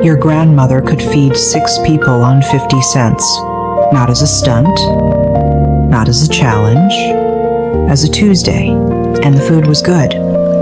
Your grandmother could feed 6 people on 50 cents. Not as a stunt, not as a challenge, as a Tuesday. And the food was good.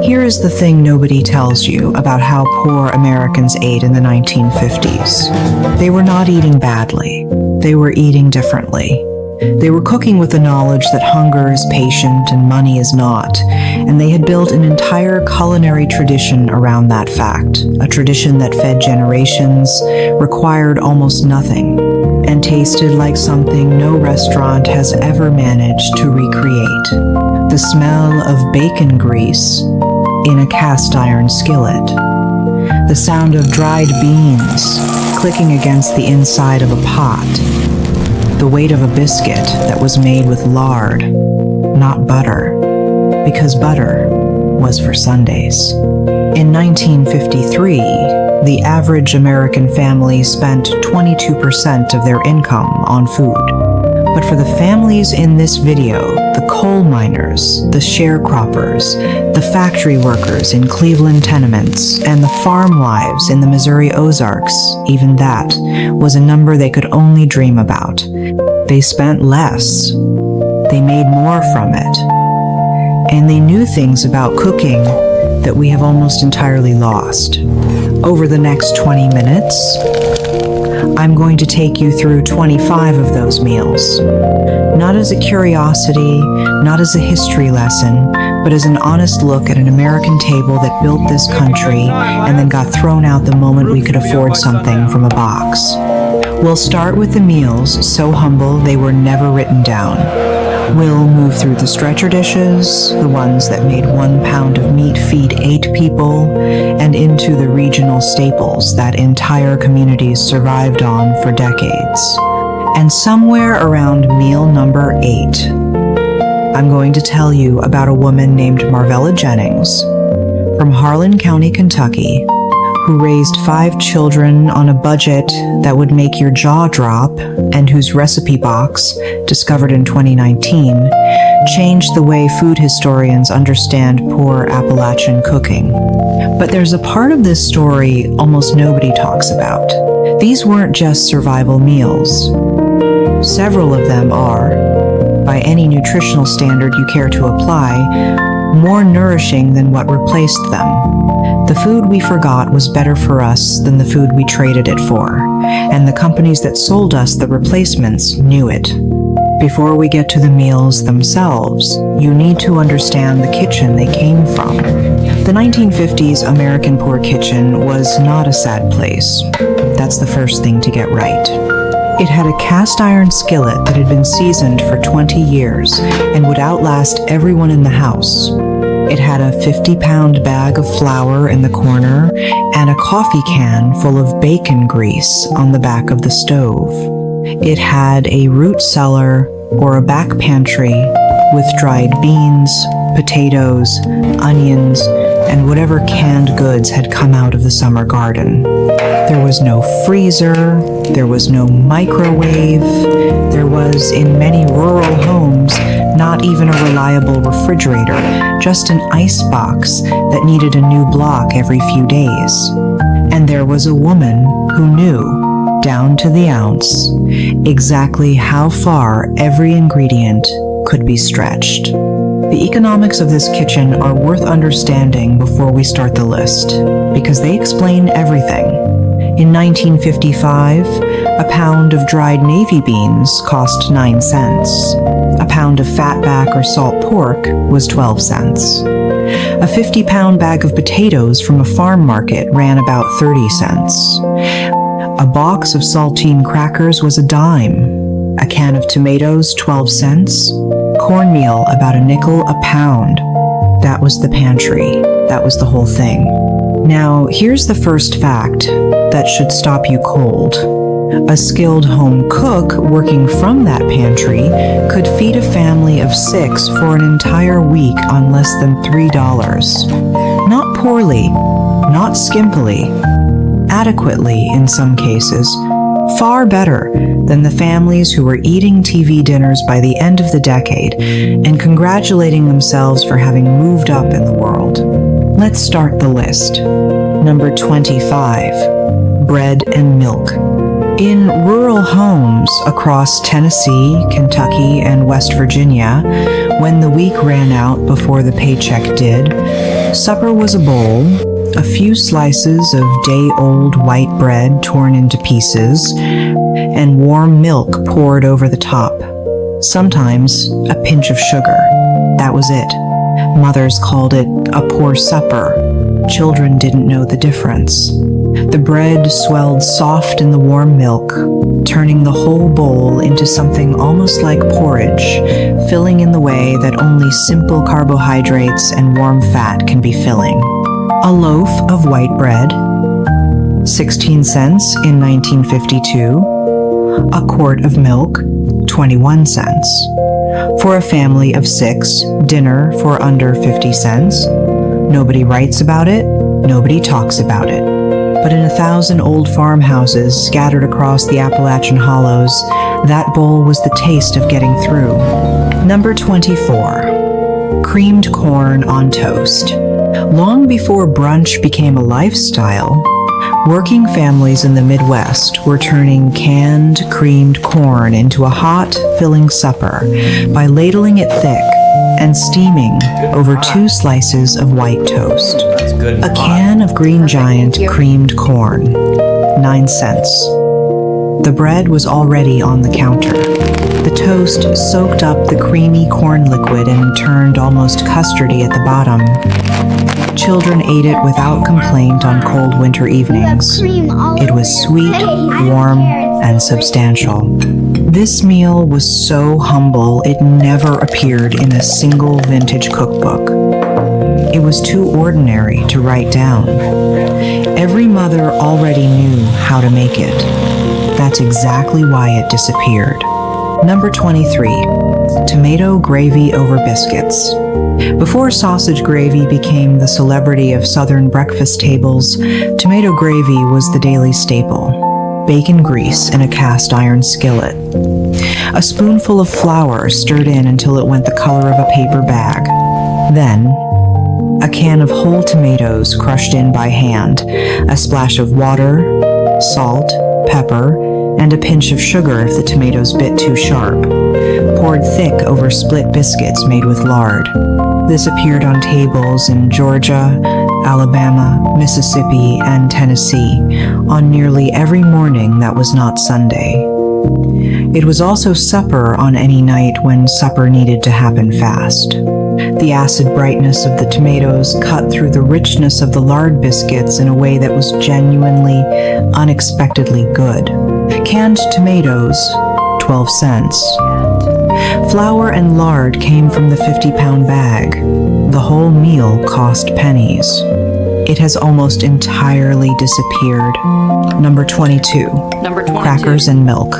Here is the thing nobody tells you about how poor Americans ate in the 1950s. They were not eating badly. They were eating differently. They were cooking with the knowledge that hunger is patient and money is not, and they had built an entire culinary tradition around that fact, a tradition that fed generations, required almost nothing, and tasted like something no restaurant has ever managed to recreate. The smell of bacon grease in a cast iron skillet. The sound of dried beans clicking against the inside of a pot. The weight of a biscuit that was made with lard, not butter, because butter was for Sundays. In 1953, the average American family spent 22% of their income on food. But for the families in this video, the coal miners, the sharecroppers, the factory workers in Cleveland tenements, and the farm wives in the Missouri Ozarks, even that was a number they could only dream about. They spent less. They made more from it. And they knew things about cooking that we have almost entirely lost. Over the next 20 minutes, I'm going to take you through 25 of those meals. Not as a curiosity, not as a history lesson, but as an honest look at an American table that built this country and then got thrown out the moment we could afford something from a box. We'll start with the meals so humble they were never written down. We'll move through the stretcher dishes, the ones that made 1 pound of meat feed 8 people, and into the regional staples that entire communities survived on for decades. And somewhere around meal number 8, I'm going to tell you about a woman named Marvella Jennings from Harlan County, Kentucky, who raised 5 children on a budget that would make your jaw drop, and whose recipe box, discovered in 2019, changed the way food historians understand poor Appalachian cooking. But there's a part of this story almost nobody talks about. These weren't just survival meals. Several of them are, by any nutritional standard you care to apply, more nourishing than what replaced them. The food we forgot was better for us than the food we traded it for, and the companies that sold us the replacements knew it. Before we get to the meals themselves, you need to understand the kitchen they came from. The 1950s American poor kitchen was not a sad place. That's the first thing to get right. It had a cast iron skillet that had been seasoned for 20 years and would outlast everyone in the house. It had a 50-pound bag of flour in the corner and a coffee can full of bacon grease on the back of the stove. It had a root cellar or a back pantry with dried beans, potatoes, onions, and whatever canned goods had come out of the summer garden. There was no freezer, there was no microwave, there was, in many rural homes, not even a reliable refrigerator, just an ice box that needed a new block every few days. And there was a woman who knew, down to the ounce, exactly how far every ingredient could be stretched. The economics of this kitchen are worth understanding before we start the list, because they explain everything. In 1955, a pound of dried navy beans cost 9 cents. A pound of fatback or salt pork was 12 cents. A 50-pound bag of potatoes from a farm market ran about 30 cents. A box of saltine crackers was a dime. A can of tomatoes, 12 cents. Cornmeal, about a nickel a pound. That was the pantry. That was the whole thing. Now, here's the first fact that should stop you cold. A skilled home cook working from that pantry could feed a family of 6 for an entire week on less than $3. Not poorly, not skimpily, adequately in some cases, far better than the families who were eating TV dinners by the end of the decade and congratulating themselves for having moved up in the world. Let's start the list. Number 25. bread and milk. In rural homes across Tennessee, Kentucky, and West Virginia, when the week ran out before the paycheck did, supper was a bowl, a few slices of day-old white bread torn into pieces, and warm milk poured over the top. Sometimes a pinch of sugar. That was it. Mothers called it a poor supper. Children didn't know the difference. The bread swelled soft in the warm milk, turning the whole bowl into something almost like porridge, filling in the way that only simple carbohydrates and warm fat can be filling. A loaf of white bread, 16 cents in 1952. A quart of milk, 21 cents. For a family of 6, dinner for under 50 cents. Nobody writes about it, nobody talks about it. But in 1,000 old farmhouses scattered across the Appalachian hollows, that bowl was the taste of getting through. Number 24. Creamed corn on toast. Long before brunch became a lifestyle, working families in the Midwest were turning canned, creamed corn into a hot, filling supper by ladling it thick and steaming over 2 slices of white toast. A can of Green Giant creamed corn, 9 cents. The bread was already on the counter. The toast soaked up the creamy corn liquid and turned almost custardy at the bottom. Children ate it without complaint on cold winter evenings. It was sweet, warm, and substantial. This meal was so humble it never appeared in a single vintage cookbook. It was too ordinary to write down. Every mother already knew how to make it. That's exactly why it disappeared. Number 23. Tomato gravy over biscuits. Before sausage gravy became the celebrity of Southern breakfast tables, tomato gravy was the daily staple. Bacon grease in a cast iron skillet. A spoonful of flour stirred in until it went the color of a paper bag. Then, a can of whole tomatoes crushed in by hand, a splash of water, salt, pepper, and a pinch of sugar if the tomatoes bit too sharp, poured thick over split biscuits made with lard. This appeared on tables in Georgia, Alabama, Mississippi, and Tennessee on nearly every morning that was not Sunday. It was also supper on any night when supper needed to happen fast. The acid brightness of the tomatoes cut through the richness of the lard biscuits in a way that was genuinely, unexpectedly good. Canned tomatoes, 12 cents. Flour and lard came from the 50-pound bag. The whole meal cost pennies. It has almost entirely disappeared. Number 22. Crackers and milk.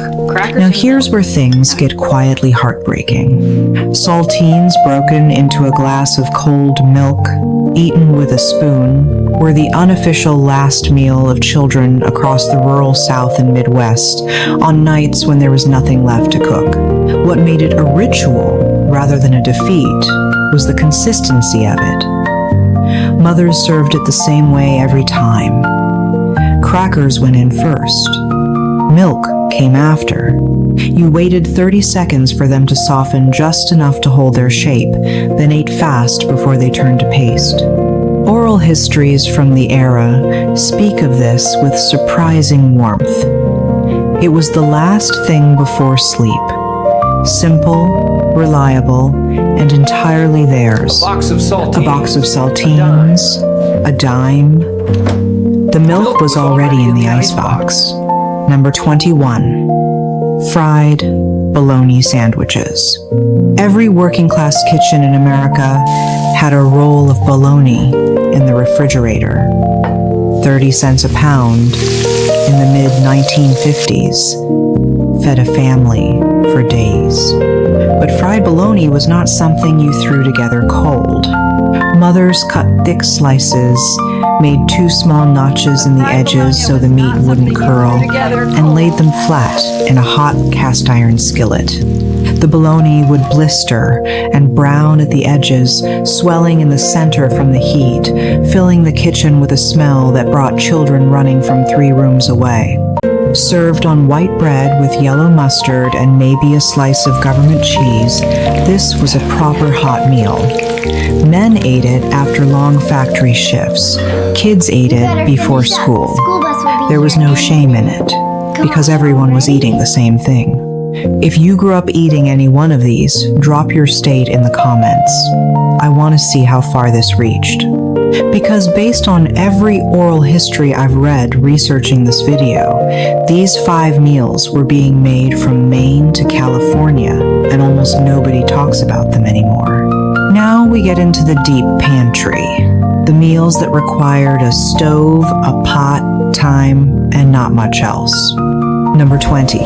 Now here's where things get quietly heartbreaking. Saltines broken into a glass of cold milk, eaten with a spoon, were the unofficial last meal of children across the rural South and Midwest on nights when there was nothing left to cook. What made it a ritual rather than a defeat was the consistency of it. Mothers served it the same way every time. Crackers went in first. Milk came after. You waited 30 seconds for them to soften just enough to hold their shape, then ate fast before they turned to paste. Oral histories from the era speak of this with surprising warmth. It was the last thing before sleep. Simple, reliable, and entirely theirs. A box of saltines, a dime. The milk was already in the icebox. Number 21. Fried bologna sandwiches. Every working-class kitchen in America had a roll of bologna in the refrigerator. 30 cents a pound in the mid-1950s fed a family for days. But fried bologna was not something you threw together cold. Mothers cut thick slices, made 2 small notches in the edges so the meat wouldn't curl, and laid them flat in a hot cast iron skillet. The bologna would blister and brown at the edges, swelling in the center from the heat, filling the kitchen with a smell that brought children running from 3 rooms away. Served on white bread with yellow mustard and maybe a slice of government cheese, this was a proper hot meal. Men ate it after long factory shifts. Kids ate it before school. There was no shame in it, because everyone was eating the same thing. If you grew up eating any one of these, drop your state in the comments. I want to see how far this reached. Because based on every oral history I've read researching this video, these 5 meals were being made from Maine to California, and almost nobody talks about them anymore. Now we get into the deep pantry, the meals that required a stove, a pot, time, and not much else. Number 20.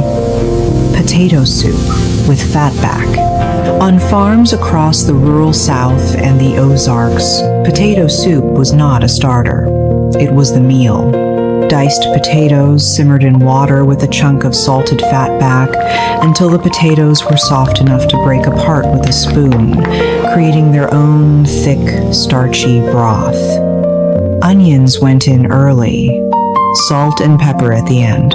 Potato soup with fatback. On farms across the rural South and the Ozarks, potato soup was not a starter. It was the meal. Diced potatoes simmered in water with a chunk of salted fatback until the potatoes were soft enough to break apart with a spoon, creating their own thick, starchy broth. Onions went in early, salt and pepper at the end.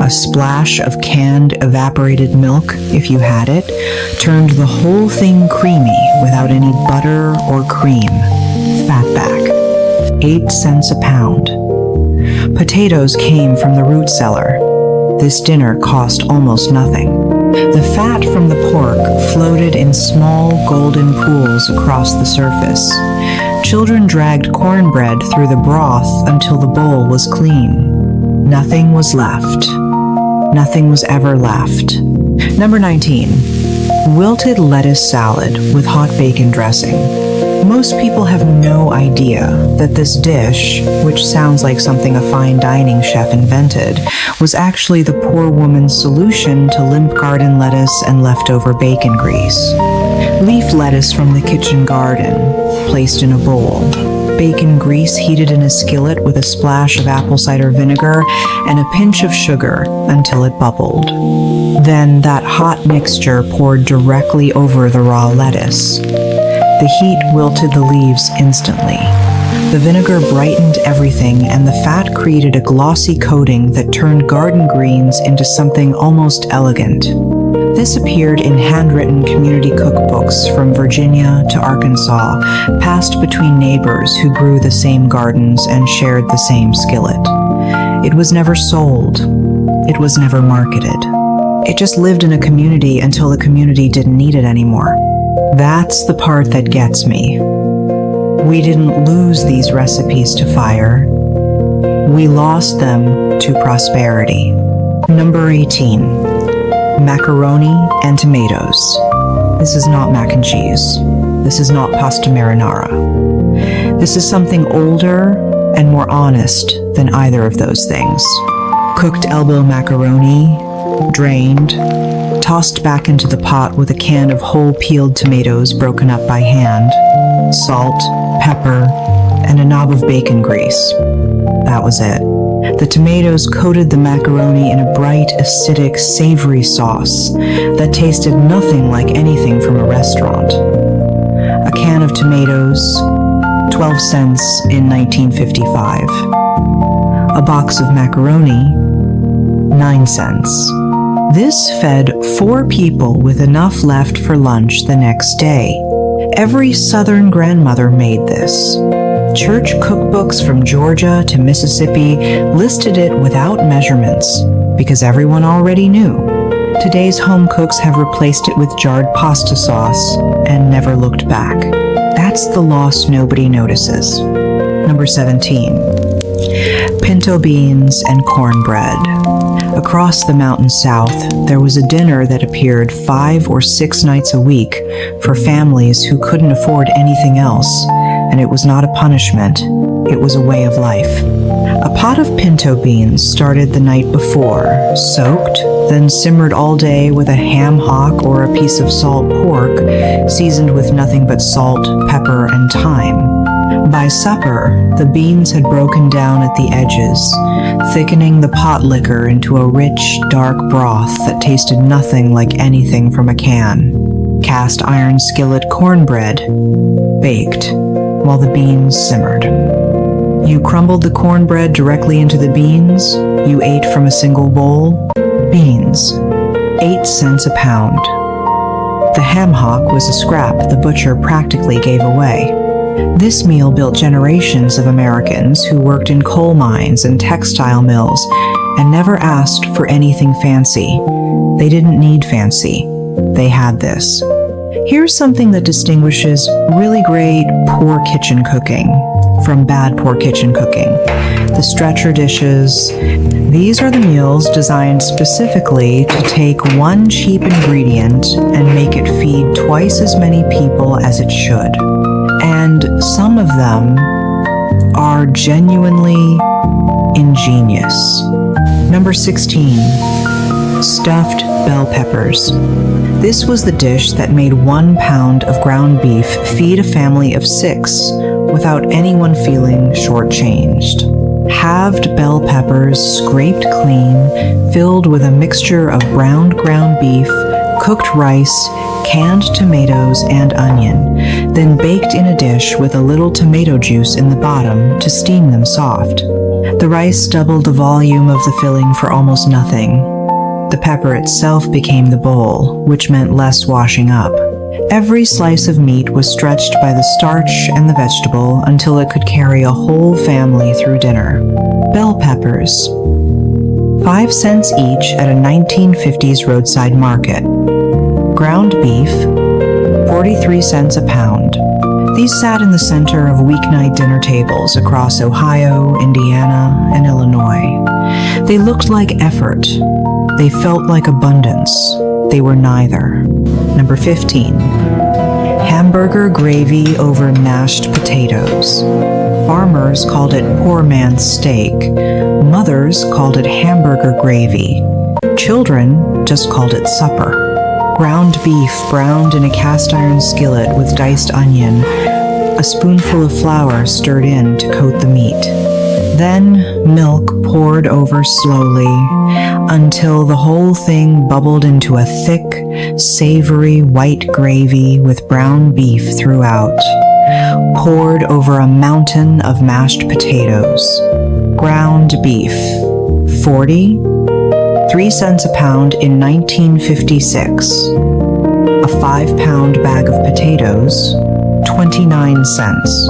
A splash of canned evaporated milk, if you had it, turned the whole thing creamy without any butter or cream. Fatback, 8 cents a pound. Potatoes came from the root cellar. This dinner cost almost nothing. The fat from the pork floated in small golden pools across the surface. Children dragged cornbread through the broth until the bowl was clean. Nothing was left. Nothing was ever left. Number 19. Wilted lettuce salad with hot bacon dressing. Most people have no idea that this dish, which sounds like something a fine dining chef invented, was actually the poor woman's solution to limp garden lettuce and leftover bacon grease. Leaf lettuce from the kitchen garden, placed in a bowl. Bacon grease heated in a skillet with a splash of apple cider vinegar and a pinch of sugar until it bubbled. Then that hot mixture poured directly over the raw lettuce. The heat wilted the leaves instantly. The vinegar brightened everything, and the fat created a glossy coating that turned garden greens into something almost elegant. This appeared in handwritten community cookbooks from Virginia to Arkansas, passed between neighbors who grew the same gardens and shared the same skillet. It was never sold. It was never marketed. It just lived in a community until the community didn't need it anymore. That's the part that gets me. We didn't lose these recipes to fire. We lost them to prosperity. Number 18. Macaroni and tomatoes. This is not mac and cheese. This is not pasta marinara. This is something older and more honest than either of those things. Cooked elbow macaroni, drained, tossed back into the pot with a can of whole peeled tomatoes broken up by hand, salt, pepper, and a knob of bacon grease. That was it. The tomatoes coated the macaroni in a bright, acidic, savory sauce that tasted nothing like anything from a restaurant. A can of tomatoes, 12 cents in 1955. A box of macaroni, 9 cents. This fed 4 people with enough left for lunch the next day. Every Southern grandmother made this. Church cookbooks from Georgia to Mississippi listed it without measurements because everyone already knew. Today's home cooks have replaced it with jarred pasta sauce and never looked back. That's the loss nobody notices. Number 17. Pinto beans and cornbread. Across the mountain south, there was a dinner that appeared 5 or 6 nights a week for families who couldn't afford anything else, and it was not a punishment, it was a way of life. A pot of pinto beans started the night before, soaked, then simmered all day with a ham hock or a piece of salt pork, seasoned with nothing but salt, pepper, and thyme. By supper, the beans had broken down at the edges, thickening the pot liquor into a rich, dark broth that tasted nothing like anything from a can. Cast iron skillet cornbread baked while the beans simmered. You crumbled the cornbread directly into the beans. You ate from a single bowl. Beans, 8 cents a pound. The ham hock was a scrap the butcher practically gave away. This meal built generations of Americans who worked in coal mines and textile mills and never asked for anything fancy. They didn't need fancy. They had this. Here's something that distinguishes really great poor kitchen cooking from bad poor kitchen cooking. The stretcher dishes. These are the meals designed specifically to take one cheap ingredient and make it feed twice as many people as it should. And some of them are genuinely ingenious. Number 16, stuffed bell peppers. This was the dish that made 1 pound of ground beef feed a family of 6 without anyone feeling shortchanged. Halved bell peppers, scraped clean, filled with a mixture of browned ground beef, cooked rice, canned tomatoes, and onion, then baked in a dish with a little tomato juice in the bottom to steam them soft. The rice doubled the volume of the filling for almost nothing. The pepper itself became the bowl, which meant less washing up. Every slice of meat was stretched by the starch and the vegetable until it could carry a whole family through dinner. Bell peppers, 5 cents each at a 1950s roadside market. Ground beef, 43 cents a pound. These sat in the center of weeknight dinner tables across Ohio, Indiana, and Illinois. They looked like effort. They felt like abundance. They were neither. Number 15. Hamburger gravy over mashed potatoes. Farmers called it poor man's steak. Mothers called it hamburger gravy. Children just called it supper. Ground beef browned in a cast iron skillet with diced onion, a spoonful of flour stirred in to coat the meat. Then milk poured over slowly until the whole thing bubbled into a thick, savory white gravy with brown beef throughout, poured over a mountain of mashed potatoes. Ground beef, 3 cents a pound in 1956. A 5-pound bag of potatoes, 29 cents.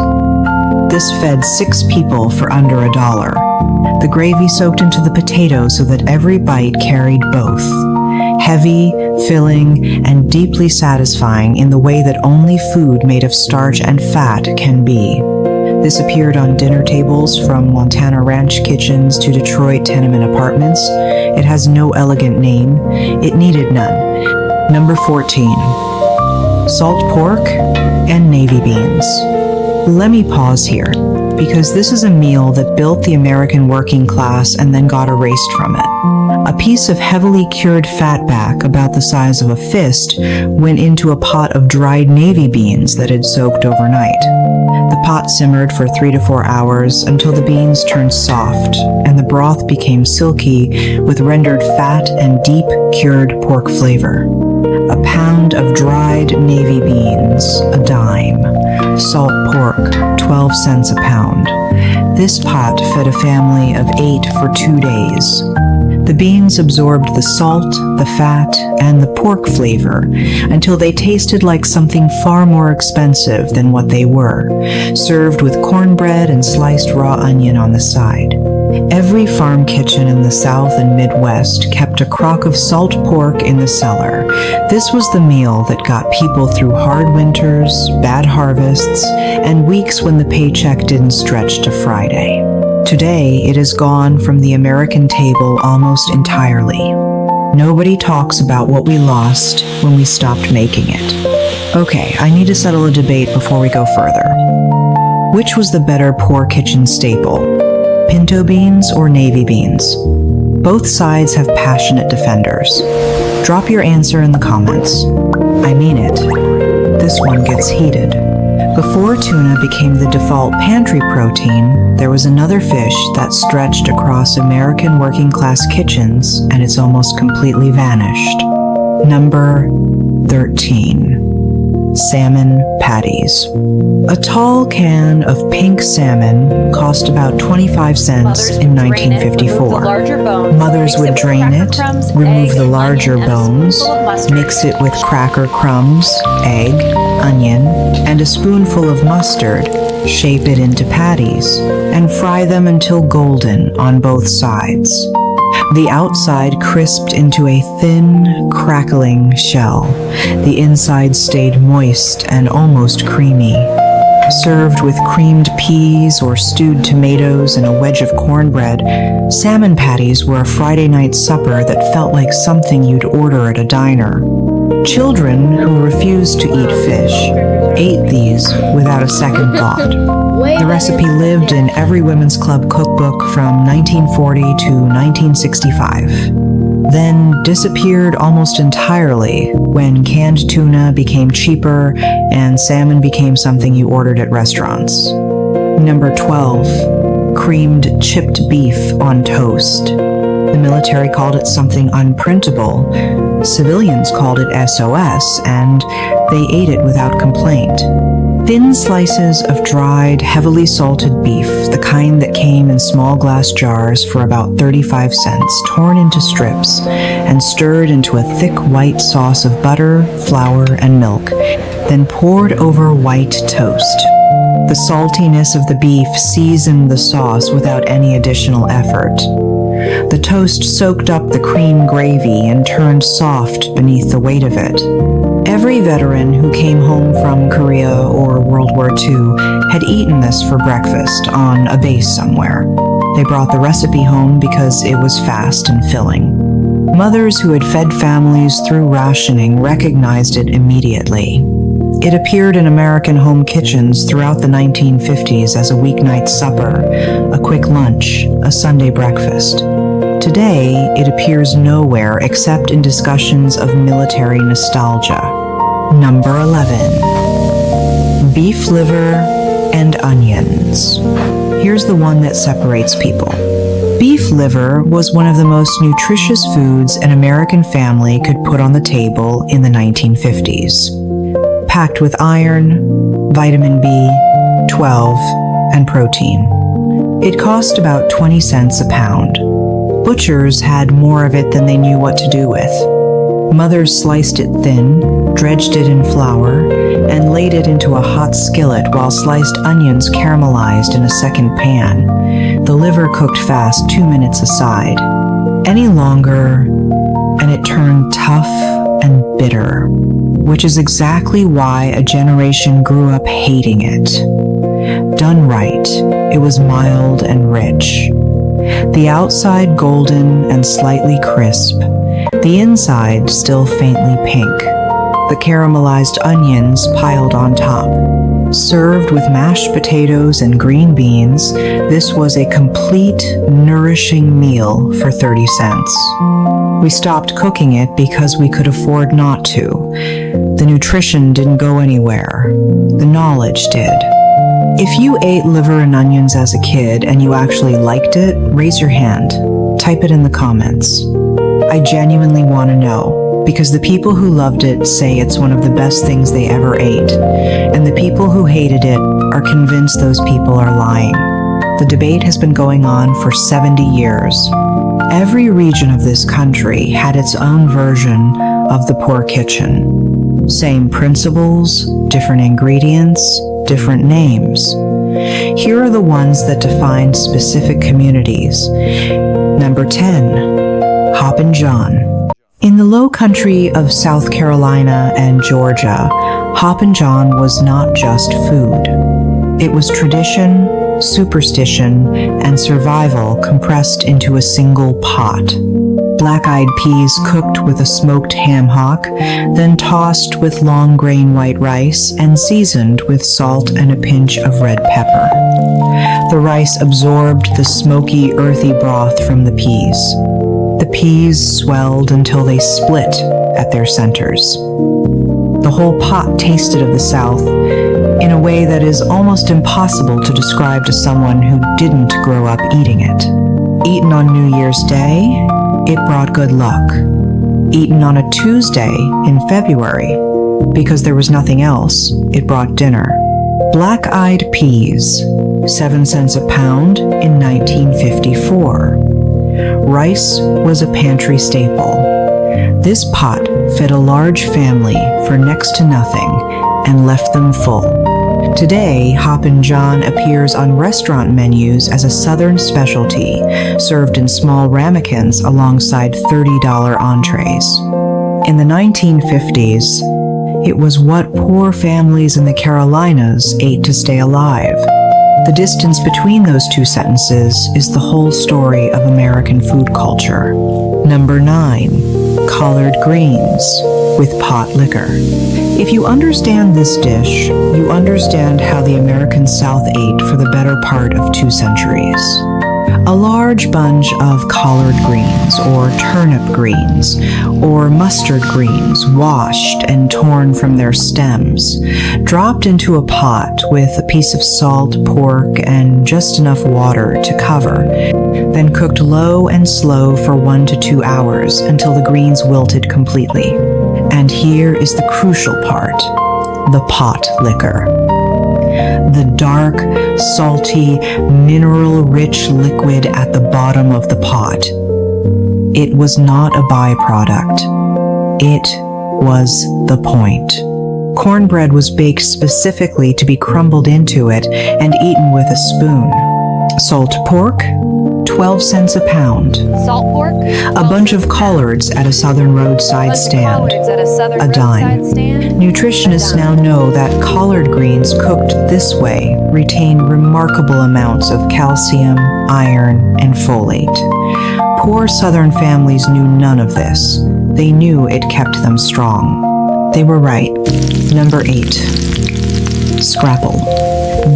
This fed 6 people for under $1. The gravy soaked into the potatoes so that every bite carried both. Heavy, filling, and deeply satisfying in the way that only food made of starch and fat can be. This appeared on dinner tables from Montana ranch kitchens to Detroit tenement apartments. It has no elegant name. It needed none. Number 14. Salt pork and navy beans. Let me pause here, because this is a meal that built the American working class and then got erased from it. A piece of heavily cured fatback about the size of a fist went into a pot of dried navy beans that had soaked overnight. The pot simmered for 3 to 4 hours until the beans turned soft and the broth became silky with rendered fat and deep cured pork flavor. A pound of dried navy beans, a dime. Salt pork, 12 cents a pound. This pot fed a family of 8 for 2 days. The beans absorbed the salt, the fat, and the pork flavor until they tasted like something far more expensive than what they were, served with cornbread and sliced raw onion on the side. Every farm kitchen in the South and Midwest kept a crock of salt pork in the cellar. This was the meal that got people through hard winters, bad harvests, and weeks when the paycheck didn't stretch to Friday. Today, it is gone from the American table almost entirely. Nobody talks about what we lost when we stopped making it. Okay, I need to settle a debate before we go further. Which was the better poor kitchen staple? Pinto beans or navy beans? Both sides have passionate defenders. Drop your answer in the comments. I mean it. This one gets heated. Before tuna became the default pantry protein, there was another fish that stretched across American working-class kitchens, and it's almost completely vanished. Number 13. Salmon patties. A tall can of pink salmon cost about 25 cents in 1954. Mothers would drain it, remove the larger bones, mix it with cracker crumbs, egg, onion, and a spoonful of mustard, shape it into patties, and fry them until golden on both sides. The outside crisped into a thin, crackling shell. The inside stayed moist and almost creamy. Served with creamed peas or stewed tomatoes and a wedge of cornbread, salmon patties were a Friday night supper that felt like something you'd order at a diner. Children who refused to eat fish ate these without a second thought. The recipe lived in every women's club cookbook from 1940 to 1965, then disappeared almost entirely when canned tuna became cheaper and salmon became something you ordered at restaurants. Number 12. Creamed chipped beef on toast. The military called it something unprintable. Civilians called it SOS, and they ate it without complaint. Thin slices of dried, heavily salted beef, the kind that came in small glass jars for about 35 cents, torn into strips and stirred into a thick white sauce of butter, flour, and milk, then poured over white toast. The saltiness of the beef seasoned the sauce without any additional effort. The toast soaked up the cream gravy and turned soft beneath the weight of it. Every veteran who came home from Korea or World War II had eaten this for breakfast on a base somewhere. They brought the recipe home because it was fast and filling. Mothers who had fed families through rationing recognized it immediately. It appeared in American home kitchens throughout the 1950s as a weeknight supper, a quick lunch, a Sunday breakfast. Today, it appears nowhere except in discussions of military nostalgia. Number 11. Beef liver and onions. Here's the one that separates people. Beef liver was one of the most nutritious foods an American family could put on the table in the 1950s. Packed with iron, vitamin B12, and protein. It cost about 20 cents a pound. Butchers had more of it than they knew what to do with. Mothers sliced it thin, dredged it in flour, and laid it into a hot skillet while sliced onions caramelized in a second pan. The liver cooked fast 2 minutes aside. Any longer, and it turned tough and bitter, which is exactly why a generation grew up hating it. Done right, it was mild and rich. The outside golden and slightly crisp, the inside still faintly pink. The caramelized onions piled on top. Served with mashed potatoes and green beans, this was a complete, nourishing meal for 30 cents. We stopped cooking it because we could afford not to. The nutrition didn't go anywhere. The knowledge did. If you ate liver and onions as a kid and you actually liked it, raise your hand. Type it in the comments. I genuinely want to know, because the people who loved it say it's one of the best things they ever ate, and the people who hated it are convinced those people are lying. The debate has been going on for 70 years. Every region of this country had its own version of the poor kitchen. Same principles, different ingredients, different names. Here are the ones that defined specific communities. Number 10, Hoppin' John. In the low country of South Carolina and Georgia, Hoppin' John was not just food. It was tradition, superstition, and survival compressed into a single pot. Black-eyed peas cooked with a smoked ham hock, then tossed with long-grain white rice and seasoned with salt and a pinch of red pepper. The rice absorbed the smoky, earthy broth from the peas. The peas swelled until they split at their centers. The whole pot tasted of the South in a way that is almost impossible to describe to someone who didn't grow up eating it. Eaten on New Year's Day, it brought good luck. Eaten on a Tuesday in February, because there was nothing else, it brought dinner. Black-eyed peas, 7 cents a pound in 1954. Rice was a pantry staple. This pot fed a large family for next to nothing and left them full. Today, Hoppin' John appears on restaurant menus as a Southern specialty, served in small ramekins alongside $30 entrees. In the 1950s, it was what poor families in the Carolinas ate to stay alive. The distance between those two sentences is the whole story of American food culture. Number 9, collard greens with pot liquor. If you understand this dish, you understand how the American South ate for the better part of 2 centuries. A large bunch of collard greens, or turnip greens, or mustard greens, washed and torn from their stems, dropped into a pot with a piece of salt, pork, and just enough water to cover, then cooked low and slow for 1 to 2 hours until the greens wilted completely. And here is the crucial part: the pot liquor. The dark, salty, mineral-rich liquid at the bottom of the pot. It was not a byproduct. It was the point. Cornbread was baked specifically to be crumbled into it and eaten with a spoon. Salt pork, 12 cents a pound. Salt pork? A bunch of collards at a Southern roadside stand. A dime. Nutritionists now know that collard greens cooked this way retain remarkable amounts of calcium, iron, and folate. Poor Southern families knew none of this. They knew it kept them strong. They were right. Number 8. Scrapple.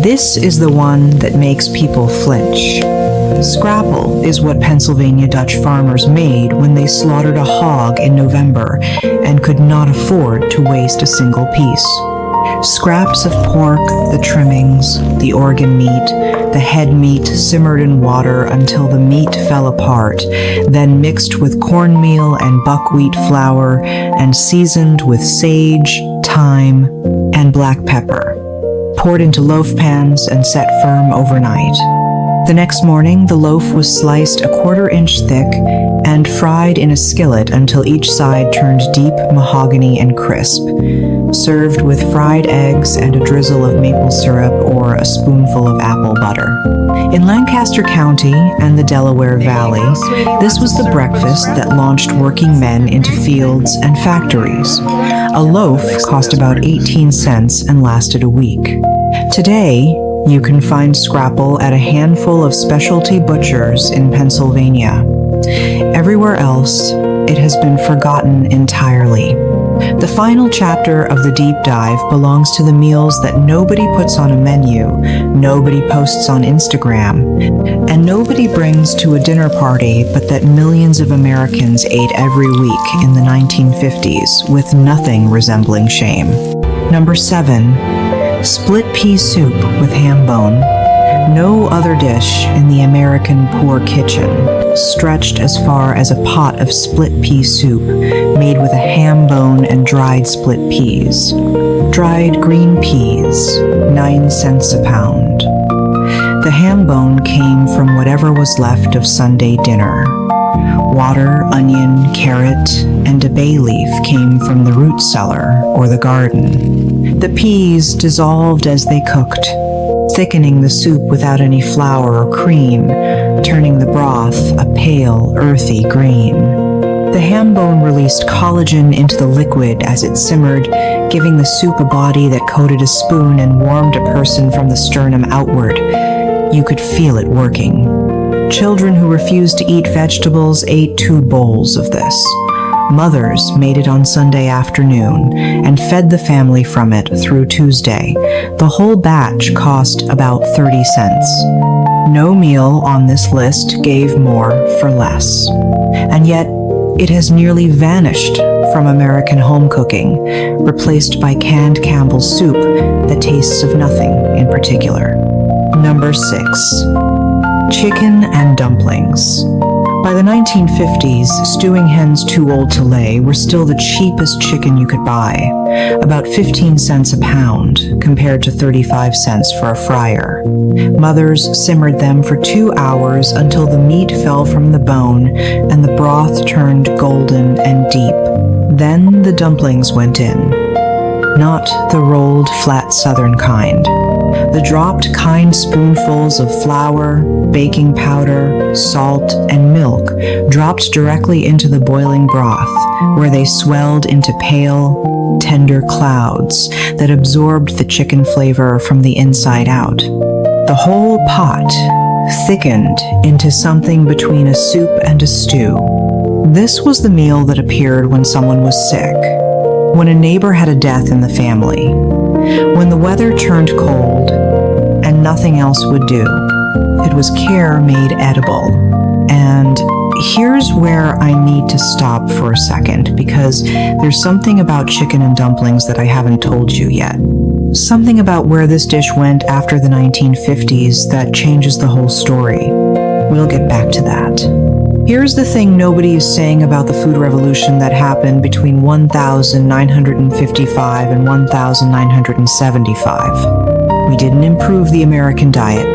This is the one that makes people flinch. Scrapple is what Pennsylvania Dutch farmers made when they slaughtered a hog in November and could not afford to waste a single piece. Scraps of pork, the trimmings, the organ meat, the head meat simmered in water until the meat fell apart, then mixed with cornmeal and buckwheat flour and seasoned with sage, thyme, and black pepper. Poured into loaf pans and set firm overnight. The next morning, the loaf was sliced a 1/4 inch thick and fried in a skillet until each side turned deep mahogany and crisp, served with fried eggs and a drizzle of maple syrup or a spoonful of apple butter. In Lancaster County and the Delaware Valley, this was the breakfast that launched working men into fields and factories. A loaf cost about 18 cents and lasted a week. Today, you can find scrapple at a handful of specialty butchers in Pennsylvania. Everywhere else, it has been forgotten entirely. The final chapter of the deep dive belongs to the meals that nobody puts on a menu, nobody posts on Instagram, and nobody brings to a dinner party, but that millions of Americans ate every week in the 1950s with nothing resembling shame. Number 7. Split pea soup with ham bone. No other dish in the American poor kitchen stretched as far as a pot of split pea soup made with a ham bone and dried split peas. Dried green peas, 9 cents a pound. The ham bone came from whatever was left of Sunday dinner. Water, onion, carrot, and a bay leaf came from the root cellar or the garden. The peas dissolved as they cooked, thickening the soup without any flour or cream, turning the broth a pale, earthy green. The ham bone released collagen into the liquid as it simmered, giving the soup a body that coated a spoon and warmed a person from the sternum outward. You could feel it working. Children who refused to eat vegetables ate 2 bowls of this. Mothers made it on Sunday afternoon and fed the family from it through Tuesday. The whole batch cost about 30 cents. No meal on this list gave more for less. And yet, It has nearly vanished from American home cooking, replaced by canned Campbell's soup that tastes of nothing in particular. Number 6. Chicken and dumplings. By the 1950s, stewing hens too old to lay were still the cheapest chicken you could buy, about 15 cents a pound compared to 35 cents for a fryer. Mothers simmered them for 2 hours until the meat fell from the bone and the broth turned golden and deep. Then the dumplings went in. Not the rolled, flat southern kind. The dropped kind spoonfuls of flour, baking powder, salt, and milk dropped directly into the boiling broth, where they swelled into pale, tender clouds that absorbed the chicken flavor from the inside out. The whole pot thickened into something between a soup and a stew. This was the meal that appeared when someone was sick, when a neighbor had a death in the family, when the weather turned cold and nothing else would do. It was care made edible. And here's where I need to stop for a second, because there's something about chicken and dumplings that I haven't told you yet. Something about where this dish went after the 1950s that changes the whole story. We'll get back to that. Here's the thing nobody is saying about the food revolution that happened between 1955 and 1975. We didn't improve the American diet,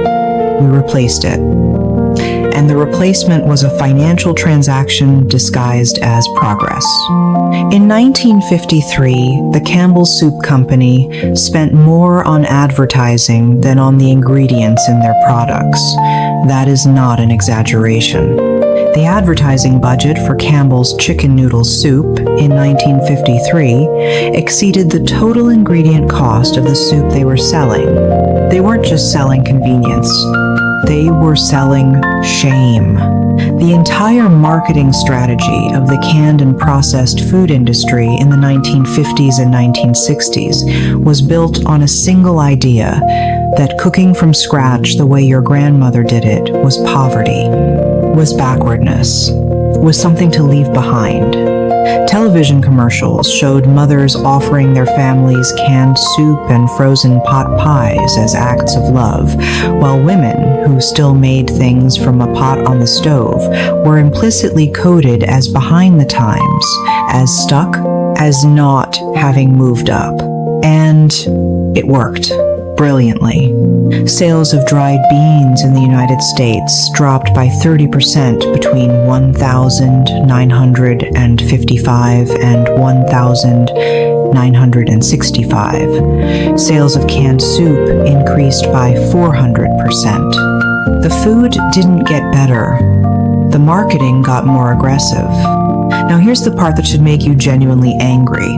we replaced it. And the replacement was a financial transaction disguised as progress. In 1953, the Campbell's Soup Company spent more on advertising than on the ingredients in their products. That is not an exaggeration. The advertising budget for Campbell's chicken noodle soup in 1953 exceeded the total ingredient cost of the soup they were selling. They weren't just selling convenience. They were selling shame. The entire marketing strategy of the canned and processed food industry in the 1950s and 1960s was built on a single idea that cooking from scratch the way your grandmother did it was poverty, was backwardness, was something to leave behind. Television commercials showed mothers offering their families canned soup and frozen pot pies as acts of love, while women, who still made things from a pot on the stove, were implicitly coded as behind the times, as stuck, as not having moved up. And it worked brilliantly. Sales of dried beans in the United States dropped by 30% between 1955 and 1965. Sales of canned soup increased by 400%. The food didn't get better. The marketing got more aggressive. Now here's the part that should make you genuinely angry.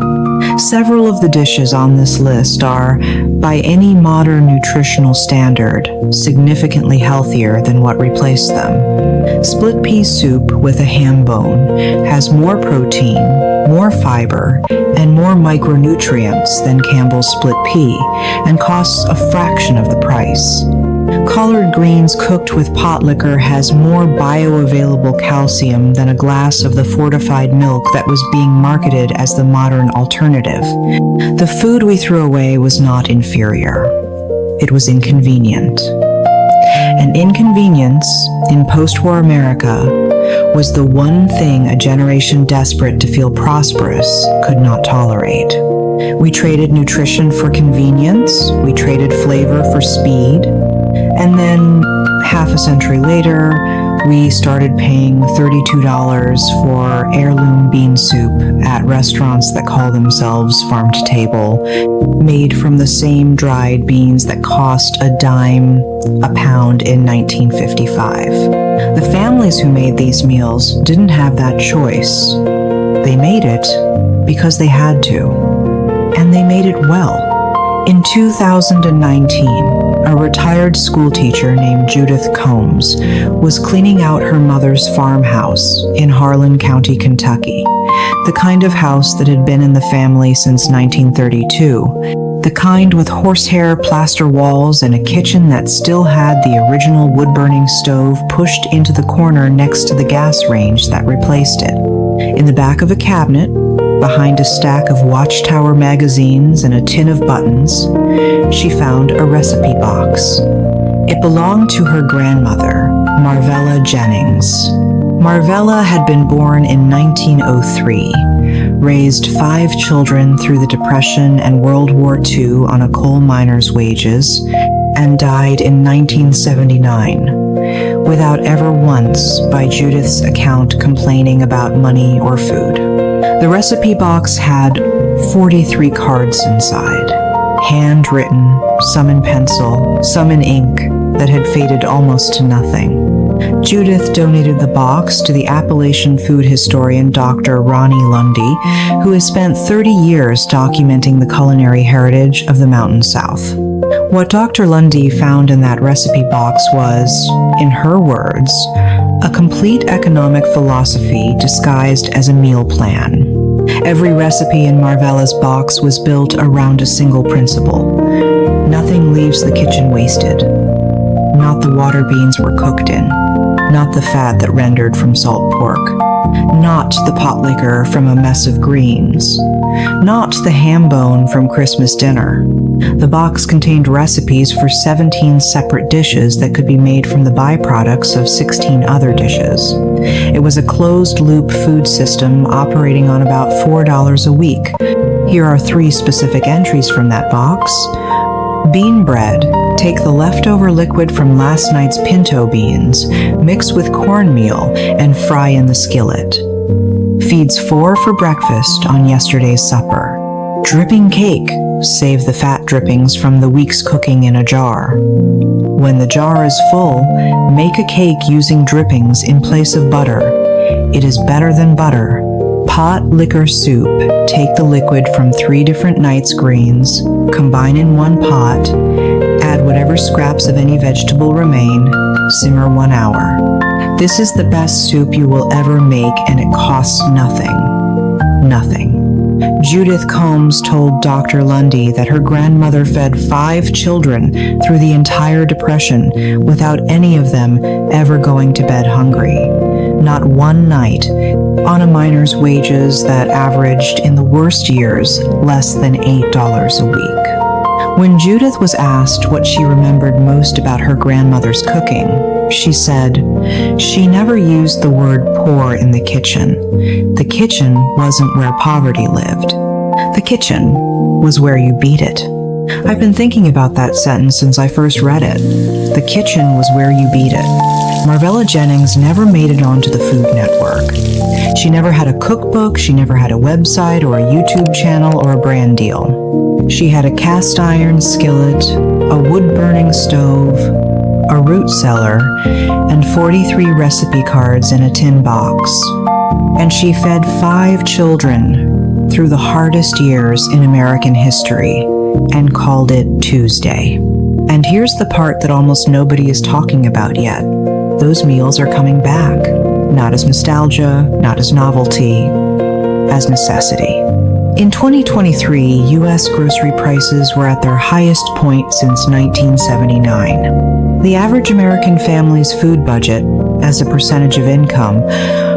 Several of the dishes on this list are, by any modern nutritional standard, significantly healthier than what replaced them. Split pea soup with a ham bone has more protein, more fiber, and more micronutrients than Campbell's split pea, and costs a fraction of the price. Collard greens cooked with pot liquor has more bioavailable calcium than a glass of the fortified milk that was being marketed as the modern alternative. The food we threw away was not inferior. It was inconvenient. And inconvenience, in post-war America, was the one thing a generation desperate to feel prosperous could not tolerate. We traded nutrition for convenience, we traded flavor for speed, and then, half a century later, we started paying $32 for heirloom bean soup at restaurants that call themselves farm to table, made from the same dried beans that cost a dime a pound in 1955. The families who made these meals didn't have that choice. They made it because they had to, and they made it well. In 2019, a retired school teacher named Judith Combs was cleaning out her mother's farmhouse in Harlan County, Kentucky, the kind of house that had been in the family since 1932, The kind with horsehair plaster walls and a kitchen that still had the original wood-burning stove pushed into the corner next to the gas range that replaced it. In the back of a cabinet, behind a stack of Watchtower magazines and a tin of buttons, she found a recipe box. It belonged to her grandmother, Marvella Jennings. Marvella had been born in 1903, raised 5 children through the Depression and World War II on a coal miner's wages, and died in 1979, without ever once, by Judith's account, complaining about money or food. The recipe box had 43 cards inside, handwritten, some in pencil, some in ink, that had faded almost to nothing. Judith donated the box to the Appalachian food historian Dr. Ronnie Lundy, who has spent 30 years documenting the culinary heritage of the Mountain South. What Dr. Lundy found in that recipe box was, in her words, a complete economic philosophy disguised as a meal plan. Every recipe in Marvella's box was built around a single principle. Nothing leaves the kitchen wasted. Not the water beans were cooked in. Not the fat that rendered from salt pork. Not the pot liquor from a mess of greens. Not the ham bone from Christmas dinner. The box contained recipes for 17 separate dishes that could be made from the byproducts of 16 other dishes. It was a closed-loop food system operating on about $4 a week. Here are 3 specific entries from that box. Bean bread. Take the leftover liquid from last night's pinto beans, mix with cornmeal, and fry in the skillet. Feeds 4 for breakfast on yesterday's supper. Dripping cake. Save the fat drippings from the week's cooking in a jar. When the jar is full, make a cake using drippings in place of butter. It is better than butter. Pot liquor soup. Take the liquid from 3 different nights' greens, combine in one pot, add whatever scraps of any vegetable remain, simmer 1 hour. This is the best soup you will ever make, and it costs nothing. Nothing. Judith Combs told Dr. Lundy that her grandmother fed 5 children through the entire Depression without any of them ever going to bed hungry. Not one night, on a miner's wages that averaged, in the worst years, less than $8 a week. When Judith was asked what she remembered most about her grandmother's cooking, she said, she never used the word poor in the kitchen. The kitchen wasn't where poverty lived. The kitchen was where you beat it. I've been thinking about that sentence since I first read it. The kitchen was where you beat it. Marvella Jennings never made it onto the Food Network. She never had a cookbook, she never had a website or a YouTube channel or a brand deal. She had a cast iron skillet, a wood-burning stove, a root cellar, and 43 recipe cards in a tin box. And she fed 5 children through the hardest years in American history and called it Tuesday. And here's the part that almost nobody is talking about yet. Those meals are coming back, not as nostalgia, not as novelty, as necessity. In 2023, U.S. grocery prices were at their highest point since 1979. The average American family's food budget, as a percentage of income,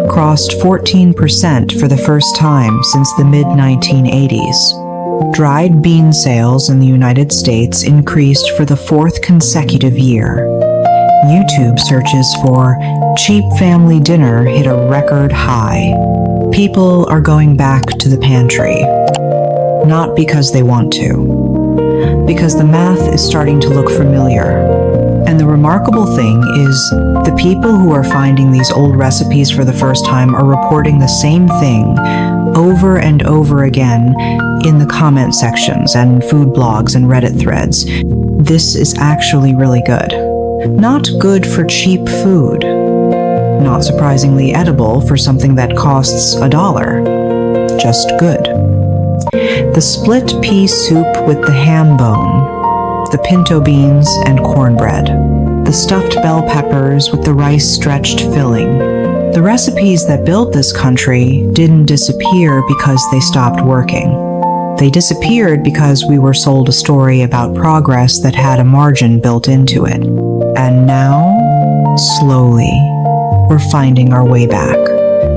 crossed 14% for the first time since the mid-1980s. Dried bean sales in the United States increased for the 4th consecutive year. YouTube searches for cheap family dinner hit a record high. People are going back to the pantry. Not because they want to. Because the math is starting to look familiar. And the remarkable thing is, the people who are finding these old recipes for the first time are reporting the same thing over and over again in the comment sections and food blogs and Reddit threads. This is actually really good. Not good for cheap food. Not surprisingly edible for something that costs $1. Just good. The split pea soup with the ham bone, the pinto beans and cornbread, the stuffed bell peppers with the rice-stretched filling. The recipes that built this country didn't disappear because they stopped working. They disappeared because we were sold a story about progress that had a margin built into it. And now, slowly, we're finding our way back.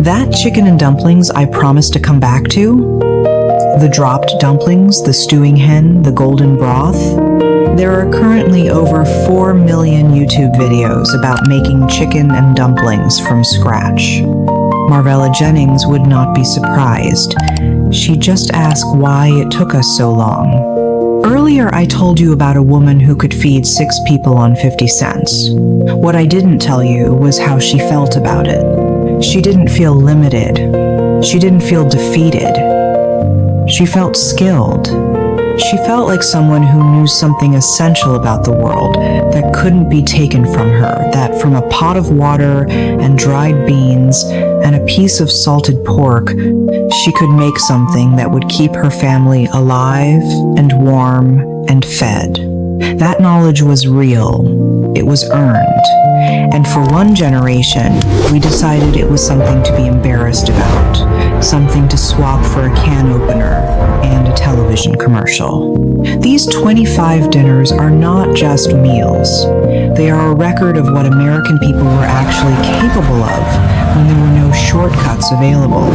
That chicken and dumplings I promised to come back to, the dropped dumplings, the stewing hen, the golden broth, there are currently over 4 million YouTube videos about making chicken and dumplings from scratch. Marvella Jennings would not be surprised. She'd just ask why it took us so long. Earlier, I told you about a woman who could feed 6 people on 50 cents. What I didn't tell you was how she felt about it. She didn't feel limited. She didn't feel defeated. She felt skilled. She felt like someone who knew something essential about the world that couldn't be taken from her, that from a pot of water and dried beans and a piece of salted pork, she could make something that would keep her family alive and warm and fed. That knowledge was real. It was earned. And for one generation, we decided it was something to be embarrassed about, something to swap for a can opener and a television commercial. These 25 dinners are not just meals. They are a record of what American people were actually capable of when there were no shortcuts available.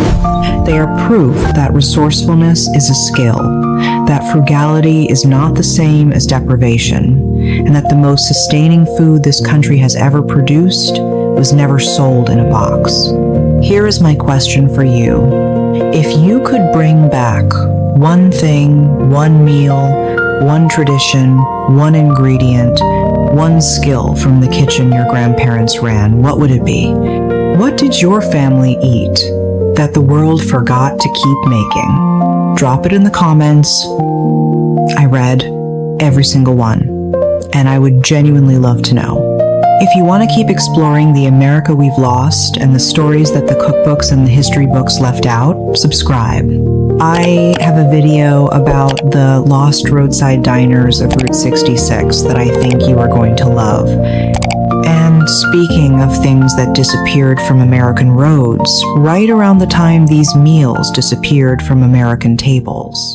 They are proof that resourcefulness is a skill, that frugality is not the same as deprivation, and that the most sustaining food this country has ever produced was never sold in a box. Here is my question for you. If you could bring back one thing, one meal, one tradition, one ingredient, one skill from the kitchen your grandparents ran, what would it be? What did your family eat that the world forgot to keep making? Drop it in the comments. I read every single one, and I would genuinely love to know. If you want to keep exploring the America we've lost and the stories that the cookbooks and the history books left out, subscribe. I have a video about the lost roadside diners of Route 66 that I think you are going to love. And speaking of things that disappeared from American roads, right around the time these meals disappeared from American tables.